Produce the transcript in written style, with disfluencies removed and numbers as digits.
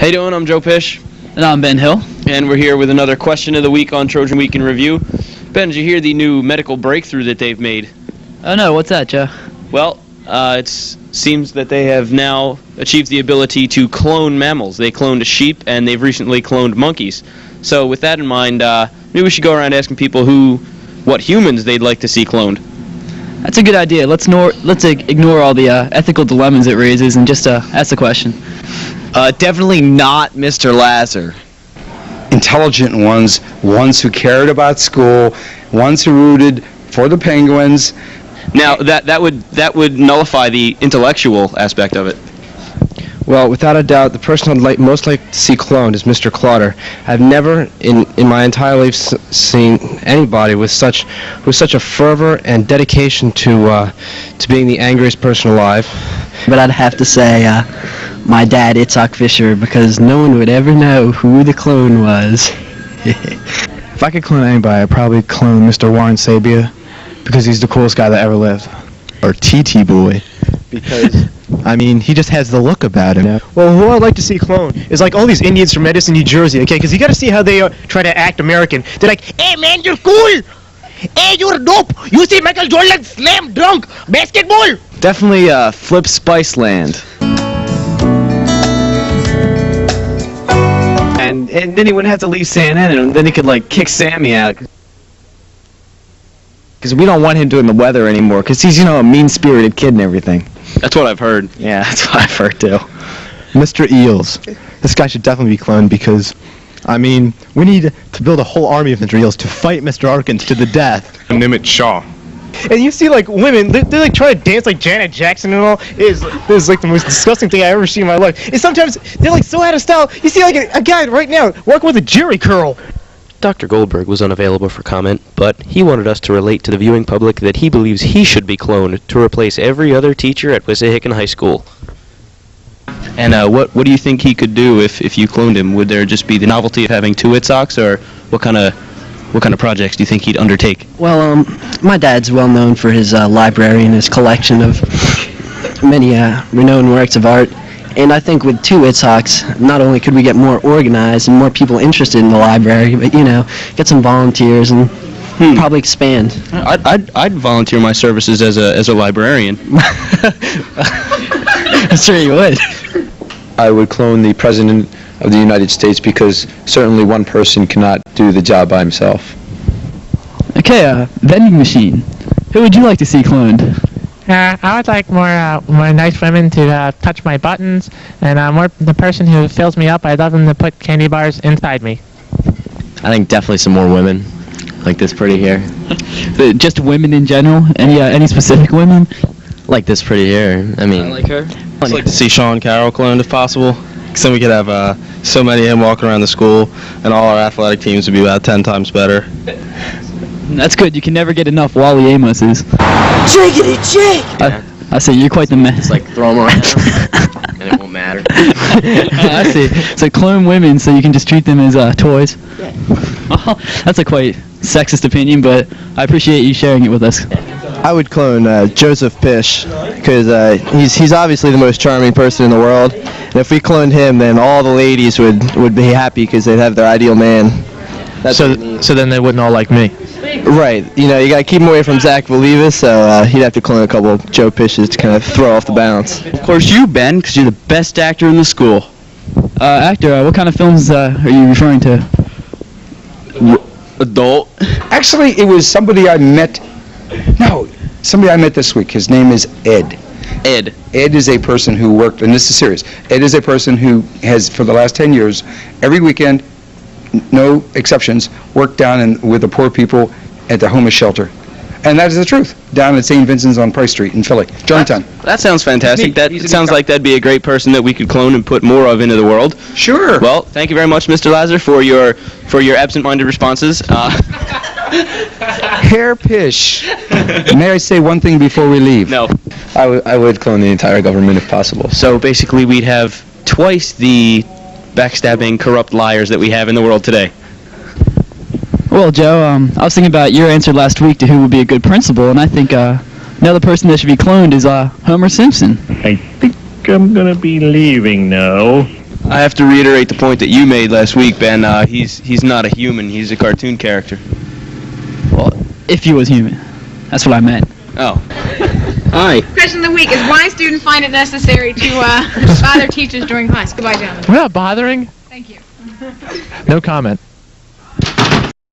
How you doing? I'm Joe Pisch. And I'm Ben Hill. And we're here with another question of the week on Trojan Week in Review. Ben, did you hear the new medical breakthrough that they've made? Oh no, what's that, Joe? Well, it seems that they have now achieved the ability to clone mammals. They cloned a sheep, and they've recently cloned monkeys. So with that in mind, maybe we should go around asking people what humans they'd like to see cloned. That's a good idea. Let's ignore all the ethical dilemmas it raises and just ask the question. Definitely not Mr. Lazar. Intelligent ones who cared about school, ones who rooted for the Penguins. Now, that would nullify the intellectual aspect of it. Well, without a doubt, the person I'd most like to see cloned is Mr. Clotter. I've never, in my entire life, seen anybody with such a fervor and dedication to being the angriest person alive. But I'd have to say, my dad, Itzhak Fisher, because no one would ever know who the clone was. If I could clone anybody, I'd probably clone Mr. Warren Sabia, because he's the coolest guy that ever lived. Or TT Boy, because, I mean, he just has the look about him. Well, who I'd like to see cloned is like all these Indians from Edison, New Jersey, okay? Because you got to see how they try to act American. They're like, hey man, you're cool! Hey, you're dope! You see Michael Jordan slam dunk basketball! Definitely Flip Spiceland. And then he wouldn't have to leave CNN, and then he could like kick Sammy out. Because we don't want him doing the weather anymore, because he's, a mean-spirited kid and everything. That's what I've heard. Yeah, that's what I've heard too. Mr. Eels. This guy should definitely be cloned because, I mean, we need to build a whole army of Mr. Eels to fight Mr. Arkins to the death. Nimit Shaw. And you see, like, women, they're like, trying to dance like Janet Jackson and all. This is, like, the most disgusting thing I've ever seen in my life. And sometimes they're, like, so out of style. You see, like, a guy right now working with a jerry curl. Dr. Goldberg was unavailable for comment, but he wanted us to relate to the viewing public that he believes he should be cloned to replace every other teacher at Wissahickon High School. And what do you think he could do if you cloned him? Would there just be the novelty of having two Itzhaks, or what kind of projects do you think he'd undertake? Well, my dad's well known for his library and his collection of many renowned works of art. And I think with two Itzhaks, not only could we get more organized and more people interested in the library, but get some volunteers and probably expand. I'd volunteer my services as a librarian. I'm sure you would. I would clone the President of the United States because certainly one person cannot do the job by himself. Okay, vending machine. Who would you like to see cloned? I would like more nice women to touch my buttons, and more the person who fills me up. I'd love them to put candy bars inside me. I think definitely some more women, like this pretty here. Just women in general? Any specific women? Like this pretty here. I mean, I like her. I'd like to see Sean Carroll cloned if possible, because then we could have so many of him walking around the school, and all our athletic teams would be about 10 times better. That's good. You can never get enough Wally Amoses. Jiggity jig! I see. You're quite the man. It's like throw them around, and it won't matter. I see. So clone women so you can just treat them as toys. Yeah. Well, that's a quite sexist opinion, but I appreciate you sharing it with us. I would clone Joseph Pisch because he's obviously the most charming person in the world. And if we cloned him, then all the ladies would be happy because they'd have their ideal man. So then they wouldn't all like me. Right. You gotta keep him away from Zach Voliva, so he'd have to clone a couple of Joe Pisches to kind of throw off the balance. Of course you, Ben, because you're the best actor in the school. Actor, what kind of films are you referring to? Adult. Actually, it was somebody I met this week. His name is Ed. Ed. Ed is a person who worked, and this is serious, Ed is a person who has, for the last 10 years, every weekend, no exceptions, worked down with the poor people at the homeless shelter. And that is the truth, down at St. Vincent's on Price Street in Philly, Johnstown. That sounds fantastic. That sounds like that'd be a great person that we could clone and put more of into the world. Sure. Well, thank you very much, Mr. Lazar, for your absent-minded responses. Herr Pisch, may I say one thing before we leave? No. I would clone the entire government if possible. So basically we'd have twice the backstabbing, corrupt liars that we have in the world today. Well, Joe, I was thinking about your answer last week to who would be a good principal, and I think another person that should be cloned is Homer Simpson. I think I'm gonna be leaving now. I have to reiterate the point that you made last week, Ben. He's not a human. He's a cartoon character. Well, if he was human. That's what I meant. Oh. Hi. Question of the week is why students find it necessary to bother teachers during class. Goodbye, gentlemen. We're not bothering. Thank you. No comment.